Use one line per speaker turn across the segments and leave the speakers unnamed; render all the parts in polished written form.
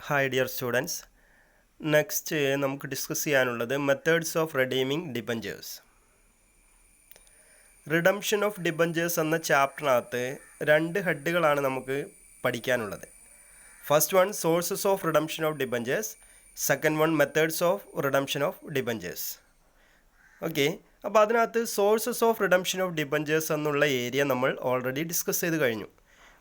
Hi dear students. Next നമുക്ക് discuss ചെയ്യാനുള്ളത് methods of redeeming debentures. Redemption of debentures എന്ന ചാപ്റ്ററിനകത്ത് രണ്ട് ഹെഡുകളാണ് നമുക്ക് പഠിക്കാനുള്ളത്. First one sources of redemption of debentures, second one methods of redemption of debentures. Okay, അപ്പോൾ അതിനകത്ത് sources of redemption of debentures എന്നുള്ള ഏരിയ നമ്മൾ ഓൾറെഡി ഡിസ്കസ് ചെയ്ത് കഴിഞ്ഞു.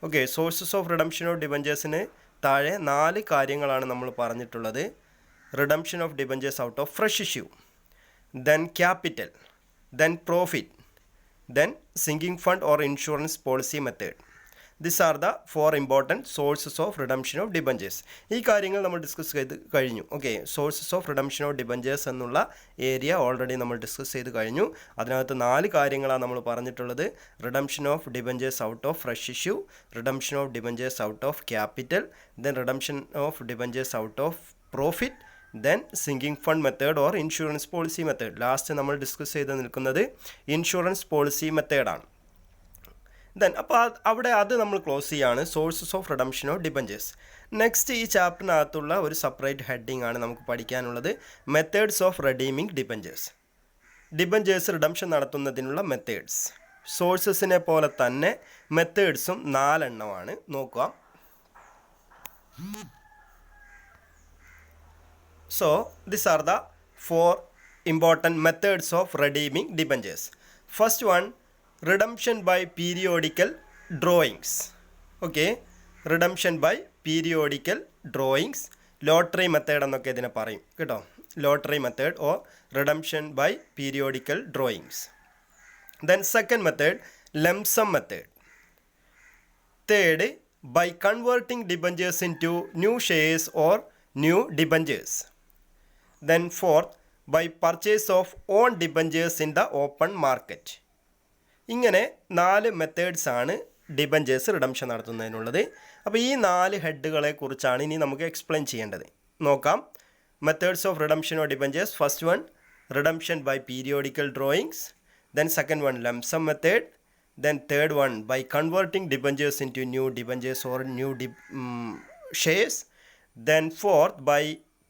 Okay, sources of redemption of ഡിബഞ്ചേഴ്സിന് താഴെ 4 കാര്യങ്ങളാണ് നമ്മൾ പറഞ്ഞിട്ടുള്ളത്. Redemption of debentures out of fresh issue, then capital, then profit, then sinking fund or insurance policy method. This are the 4 important sources of redemption of debentures. ഈ കാര്യങ്ങൾ നമ്മൾ discuss ചെയ്ത് കഴിഞ്ഞു. Okay, sources of redemption of debentures എന്നുള്ള area already നമ്മൾ discuss ചെയ്ത് കഴിഞ്ഞു. അതിനകത്ത് 4 കാര്യങ്ങളാണ് നമ്മൾ പറഞ്ഞിട്ടുള്ളത്. Redemption of debentures out of fresh issue, redemption of debentures out of capital, then redemption of debentures out of profit, then sinking fund method or insurance policy method. Last നമ്മൾ discuss ചെയ്ത് നിൽക്കുന്നത് insurance policy മെത്തേഡാണ്. Then അപ്പോൾ അവിടെ അത് നമ്മൾ close ചെയ്യാണ്, sources of redemption of debentures. Next ഈ ചാപ്റ്ററിനകത്തുള്ള ഒരു സെപ്പറേറ്റ് ഹെഡിങ് ആണ് നമുക്ക് പഠിക്കാനുള്ളത്, methods of redeeming debentures. Debentures redemption നടത്തുന്നതിനുള്ള മെത്തേഡ്സ്. സോഴ്സസിനെ പോലെ തന്നെ മെത്തേഡ്സും 4 എണ്ണമാണ്. നോക്കുക. So these are the 4 important methods of redeeming debentures. First one, redemption by periodical drawings. Okay, redemption by periodical drawings. Lottery method എന്നൊക്കെ ഇതിനെ പറയും കേട്ടോ. Lottery method or redemption by periodical drawings. Then second method, lump sum method. Third, by converting debentures into new shares or new debentures. Then fourth, by purchase of own debentures in the open market. ഇങ്ങനെ 4 methods ആണ് debentures redemption നടത്തുന്നതിനുള്ളത്. അപ്പോൾ ഈ 4 ഹെഡുകളെ കുറിച്ചാണ് ഇനി നമുക്ക് explain ചെയ്യേണ്ടത്. നോക്കാം. Methods of redemption of debentures. First one, redemption by periodical drawings. Then second one, lump sum method. Then third one, by converting debentures into new debentures or new shares. Then fourth, by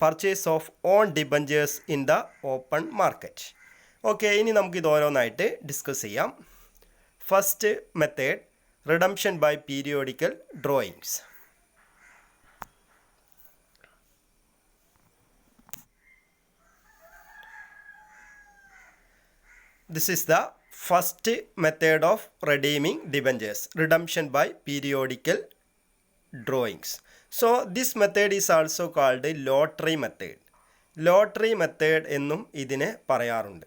purchase of own debentures in the open market. Okay, ഇനി നമുക്കിത് ഓരോന്നായിട്ട് discuss ചെയ്യാം. First method, redemption by periodical drawings. This is the first method of redeeming debentures, redemption by periodical drawings. So this method is also called a lottery method. Lottery method എന്നും ഇതിനെ പറയാറുണ്ട്.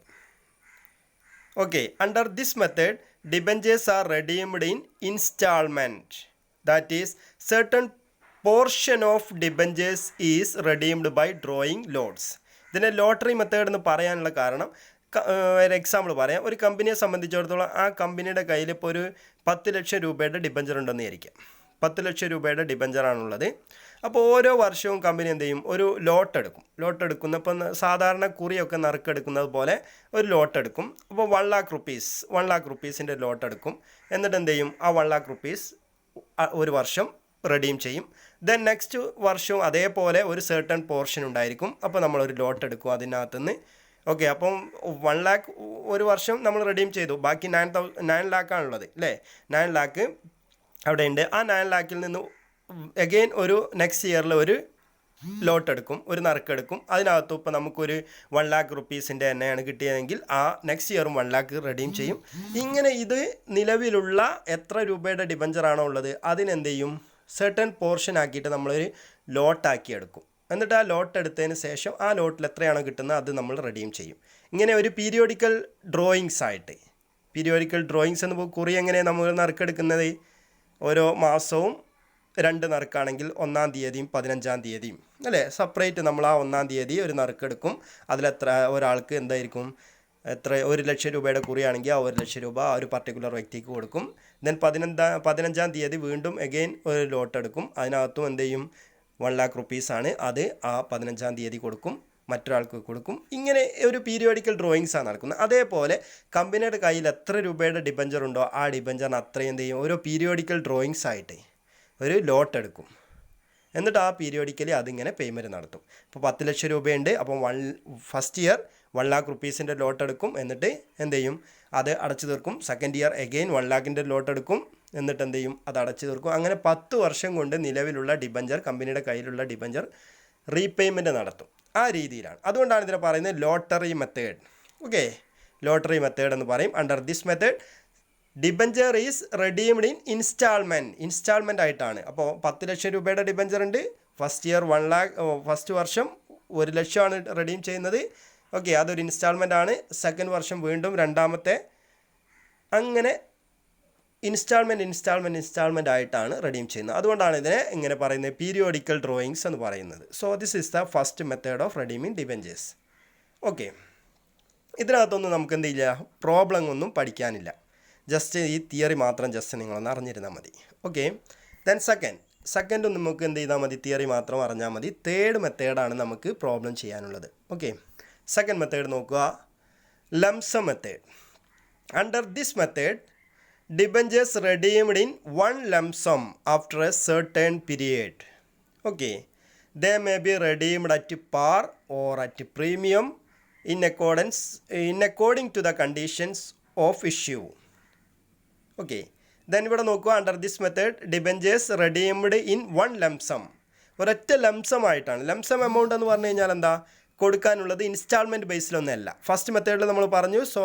Okay, under this method debentures are redeemed in installment. That is, certain portion of debentures is redeemed by drawing lots. ഇതിനെ lottery method എന്ന് പറയാനുള്ള കാരണം, ഒരു example പറയാം. ഒരു കമ്പനിയെ സംബന്ധിച്ചിടത്തോളം ആ കമ്പനിയുടെ കയ്യിൽ ഇപ്പോൾ ഒരു 10 ലക്ഷം രൂപയുടെ ഡിബഞ്ചർ ഉണ്ടെന്ന് വിചാരിക്കാം. 10 ലക്ഷം രൂപയുടെ ഡിബഞ്ചറാണുള്ളത്. അപ്പോൾ ഓരോ വർഷവും കമ്പനി എന്ത് ചെയ്യും, ഒരു ലോട്ട് എടുക്കുന്ന ഇപ്പം സാധാരണ കുറിയൊക്കെ നറുക്കെടുക്കുന്നത് പോലെ ഒരു ലോട്ട് എടുക്കും. അപ്പോൾ 1 lakh റുപ്പീസിൻ്റെ ലോട്ട് എടുക്കും. എന്നിട്ട് എന്ത് ചെയ്യും, ആ 1 lakh റുപ്പീസ് ഒരു വർഷം റെഡീം ചെയ്യും. ദെൻ നെക്സ്റ്റ് വർഷവും അതേപോലെ ഒരു സർട്ടൺ പോർഷൻ ഉണ്ടായിരിക്കും. അപ്പോൾ നമ്മളൊരു ലോട്ട് എടുക്കും അതിനകത്തുനിന്ന്. ഓക്കെ, അപ്പം 1 lakh ഒരു വർഷം നമ്മൾ റെഡീം ചെയ്തു. ബാക്കി 9 lakh ആണുള്ളത് അല്ലേ. 9 lakh അവിടെ ഉണ്ട്. ആ 9 lakhൽ നിന്ന് അഗെയിൻ ഒരു നെക്സ്റ്റ് ഇയറിൽ ഒരു ലോട്ട് എടുക്കും, ഒരു നറുക്കെടുക്കും. അതിനകത്ത് ഇപ്പോൾ നമുക്കൊരു 1 lakh റുപ്പീസിൻ്റെ എണ്ണയാണ് കിട്ടിയതെങ്കിൽ ആ നെക്സ്റ്റ് ഇയറും 1 lakh റെഡീം ചെയ്യും. ഇങ്ങനെ ഇത് നിലവിലുള്ള എത്ര രൂപയുടെ ഡിബഞ്ചറാണോ ഉള്ളത് അതിനെന്ത് ചെയ്യും, സെർട്ടൺ പോർഷൻ ആക്കിയിട്ട് നമ്മളൊരു ലോട്ടാക്കി എടുക്കും. എന്നിട്ട് ആ ലോട്ട് എടുത്തതിന് ശേഷം ആ ലോട്ടിൽ എത്രയാണോ കിട്ടുന്നത് അത് നമ്മൾ റെഡീം ചെയ്യും. ഇങ്ങനെ ഒരു പീരിയോഡിക്കൽ ഡ്രോയിങ്സ് ആയിട്ട്. പീരിയോഡിക്കൽ ഡ്രോയിങ്സ് എന്ന് കുറി എങ്ങനെയാണ് നമ്മൾ നറുക്കെടുക്കുന്നത്, ഓരോ മാസവും 2 നറുക്കാണെങ്കിൽ 1-ാം തീയതിയും 15-ാം തീയതിയും അല്ലേ, സെപ്പറേറ്റ് നമ്മൾ ആ 1-ാം തീയതി ഒരു നറുക്കെടുക്കും. അതിലെത്ര ഒരാൾക്ക് എന്തായിരിക്കും, എത്ര 1 ലക്ഷം രൂപയുടെ കുറിയാണെങ്കിൽ ആ 1 ലക്ഷം രൂപ ആ ഒരു പർട്ടിക്കുലർ വ്യക്തിക്ക് കൊടുക്കും. ദെൻ 15-ാം തീയതി വീണ്ടും അഗെയിൻ ഒരു ലോട്ട് എടുക്കും. അതിനകത്തും എന്ത് ചെയ്യും, 1 lakh റുപ്പീസാണ്, അത് ആ 15-ാം തീയതി കൊടുക്കും, മറ്റൊരാൾക്ക് കൊടുക്കും. ഇങ്ങനെ ഒരു പീരിയോഡിക്കൽ ഡ്രോയിങ്സാണ് നടക്കുന്നത്. അതേപോലെ കമ്പനിയുടെ കയ്യിൽ എത്ര രൂപയുടെ ഡിബഞ്ചർ ഉണ്ടോ ആ ഡിബഞ്ചറിന് അത്രയും എന്ത് ചെയ്യും, ഓരോ പീരിയോഡിക്കൽ ഡ്രോയിങ്സ് ആയിട്ട് ഒരു ലോട്ട് എടുക്കും. എന്നിട്ട് ആ പീരിയോഡിക്കലി അതിങ്ങനെ പേയ്മെൻറ്റ് നടത്തും. ഇപ്പോൾ 10 ലക്ഷം രൂപയുണ്ട്, അപ്പം ഫസ്റ്റ് ഇയർ 1 lakh റുപ്പീസിൻ്റെ ലോട്ട് എടുക്കും, എന്നിട്ട് എന്ത് ചെയ്യും, അത് അടച്ചു തീർക്കും. സെക്കൻഡ് ഇയർ എഗെയിൻ 1 lakhൻ്റെ ലോട്ട് എടുക്കും, എന്നിട്ട് എന്ത് ചെയ്യും, അത് അടച്ചു തീർക്കും. അങ്ങനെ 10 വർഷം കൊണ്ട് നിലവിലുള്ള ഡിബഞ്ചർ, കമ്പനിയുടെ കയ്യിലുള്ള ഡിബഞ്ചർ റീപേയ്മെൻറ്റ് നടത്തും. ആ രീതിയിലാണ്. അതുകൊണ്ടാണ് ഇതിനെ പറയുന്നത് lottery method. Okay, lottery method എന്ന് പറയും. Under this method debenture is redeemed in instalment ആയിട്ടാണ്. അപ്പോൾ 10 ലക്ഷം രൂപയുടെ ഡിബഞ്ചർ ഉണ്ട്, ഫസ്റ്റ് ഇയർ 1 lakh, ഫസ്റ്റ് വർഷം 1 ലക്ഷമാണ് റെഡീം ചെയ്യുന്നത്. ഓക്കെ, അതൊരു ഇൻസ്റ്റാൾമെൻ്റ് ആണ്. സെക്കൻഡ് വർഷം വീണ്ടും രണ്ടാമത്തെ, അങ്ങനെ ഇൻസ്റ്റാൾമെൻറ്റ് ആയിട്ടാണ് റെഡീം ചെയ്യുന്നത്. അതുകൊണ്ടാണ് ഇതിനെ ഇങ്ങനെ പറയുന്നത് പീരിയോഡിക്കൽ ഡ്രോയിങ്സ് എന്ന് പറയുന്നത്. So this is the first method of redeeming debentures. Okay, ഇതിനകത്തൊന്നും നമുക്ക് എന്ത് ചെയ്യില്ല, പ്രോബ്ലം ഒന്നും പഠിക്കാനില്ല. ജസ്റ്റ് ഈ തിയറി മാത്രം ജസ്റ്റ് നിങ്ങളൊന്ന് അറിഞ്ഞിരുന്നാൽ മതി. ഓക്കെ, ദെൻ സെക്കൻഡ് നമുക്ക് എന്ത് ചെയ്താൽ മതി, തിയറി മാത്രം അറിഞ്ഞാൽ മതി. തേർഡ് മെത്തേഡാണ് നമുക്ക് പ്രോബ്ലം ചെയ്യാനുള്ളത്. ഓക്കെ, സെക്കൻഡ് മെത്തേഡ് നോക്കുക, lump sum method. Under this method debentures redeemed in one lump sum after a certain period. Okay, they may be redeemed at par or at premium according to the conditions of issue. Okay, then ഇവിടെ നോക്കുക, under this method debentures redeemed in one lump sum, ഒരൊറ്റ lump sum ആയിട്ടാണ്. Lump sum amount എന്ന് പറഞ്ഞു കഴിഞ്ഞാൽ എന്താ, കൊടുക്കാനുള്ളത് instalment ബേസിലൊന്നുമല്ല. First മെത്തേഡിൽ നമ്മൾ പറഞ്ഞു, so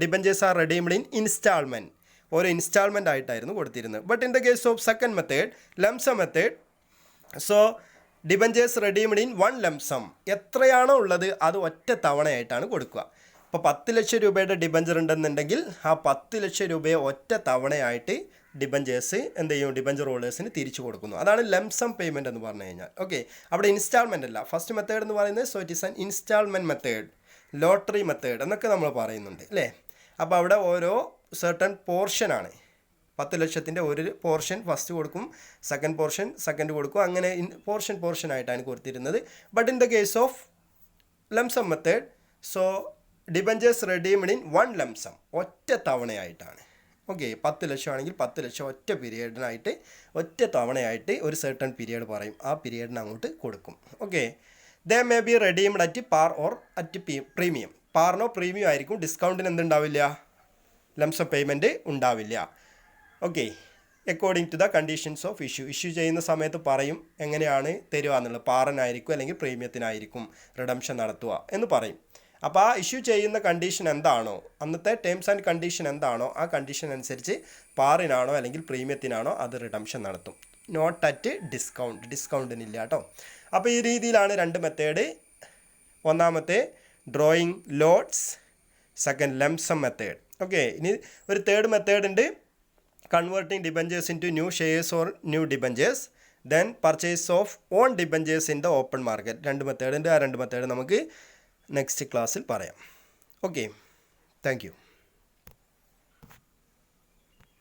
debentures R redeemed in instalment, ഓരോ ഇൻസ്റ്റാൾമെൻ്റ് ആയിട്ടായിരുന്നു കൊടുത്തിരുന്നത്. But in the case of second method, lump sum method, so debentures redeemed in one lump sum, എത്രയാണോ ഉള്ളത് അത് ഒറ്റ തവണയായിട്ടാണ് കൊടുക്കുക. ഇപ്പോൾ 10 ലക്ഷം രൂപയുടെ ഡിബഞ്ചർ ഉണ്ടെന്നുണ്ടെങ്കിൽ ആ 10 ലക്ഷം രൂപയെ ഒറ്റ തവണയായിട്ട് ഡിബഞ്ചേഴ്സ് എന്ത് ചെയ്യും, ഡിബഞ്ചർ ഹോൾഡേഴ്സിന് തിരിച്ചു കൊടുക്കുന്നു. അതാണ് ലംസം പേയ്മെൻറ്റ് എന്ന് പറഞ്ഞു കഴിഞ്ഞാൽ. ഓക്കെ, അവിടെ ഇൻസ്റ്റാൾമെൻ്റ് അല്ല. ഫസ്റ്റ് മെത്തേഡ് എന്ന് പറയുന്നത്, so it is an instalment method, lottery method എന്നൊക്കെ നമ്മൾ പറയുന്നുണ്ട് അല്ലേ. അപ്പോൾ അവിടെ ഓരോ സെർട്ടൺ പോർഷനാണ്. 10 ലക്ഷത്തിൻ്റെ ഒരു പോർഷൻ ഫസ്റ്റ് കൊടുക്കും, സെക്കൻഡ് പോർഷൻ സെക്കൻഡ് കൊടുക്കും, അങ്ങനെ പോർഷനായിട്ടാണ് കൊടുത്തിരുന്നത്. But in the case of lump sum method, so debentures redeemed in one lump sum, ഒറ്റ തവണയായിട്ടാണ്. ഓക്കെ, 10 ലക്ഷം ആണെങ്കിൽ 10 ലക്ഷം ഒറ്റ പീരിയഡിനായിട്ട്, ഒറ്റ തവണയായിട്ട് ഒരു സെർട്ടൺ പീരിയഡ് പറയും, ആ പീരിയഡിന് അങ്ങോട്ട് കൊടുക്കും. Okay, they may be redeemed at par or at premium. പാറിനോ പ്രീമിയം ആയിരിക്കും, ഡിസ്കൗണ്ടിന് എന്തുണ്ടാവില്ല, ലംസം പേയ്മെൻറ്റ് ഉണ്ടാവില്ല. Okay, according to the conditions of issue ചെയ്യുന്ന സമയത്ത് പറയും എങ്ങനെയാണ് തരിക എന്നുള്ളത്, പാറിനായിരിക്കും അല്ലെങ്കിൽ പ്രീമിയത്തിനായിരിക്കും റിഡംഷൻ നടത്തുക എന്ന് പറയും. അപ്പോൾ ആ ഇഷ്യൂ ചെയ്യുന്ന കണ്ടീഷൻ എന്താണോ, അന്നത്തെ ടേംസ് ആൻഡ് കണ്ടീഷൻ എന്താണോ, ആ കണ്ടീഷൻ അനുസരിച്ച് പാറിനാണോ അല്ലെങ്കിൽ പ്രീമിയത്തിനാണോ അത് റിഡംഷൻ നടത്തും. നോട്ട് അറ്റ് ഡിസ്കൗണ്ടിനില്ല കേട്ടോ. അപ്പോൾ ഈ രീതിയിലാണ് രണ്ട് മെത്തേഡ്. ഒന്നാമത്തെ drawing lots, second lump sum method. Okay, ഇനി ഒരു തേർഡ് മെത്തേഡ് ഉണ്ട്, converting debentures into new shares or new debentures, then purchase of own debentures in the open market. രണ്ട് മെത്തേഡ് ഉണ്ട്. ആ രണ്ട് മെത്തേഡ് നമുക്ക് നെക്സ്റ്റ് ക്ലാസ്സിൽ പറയാം. Okay, thank U.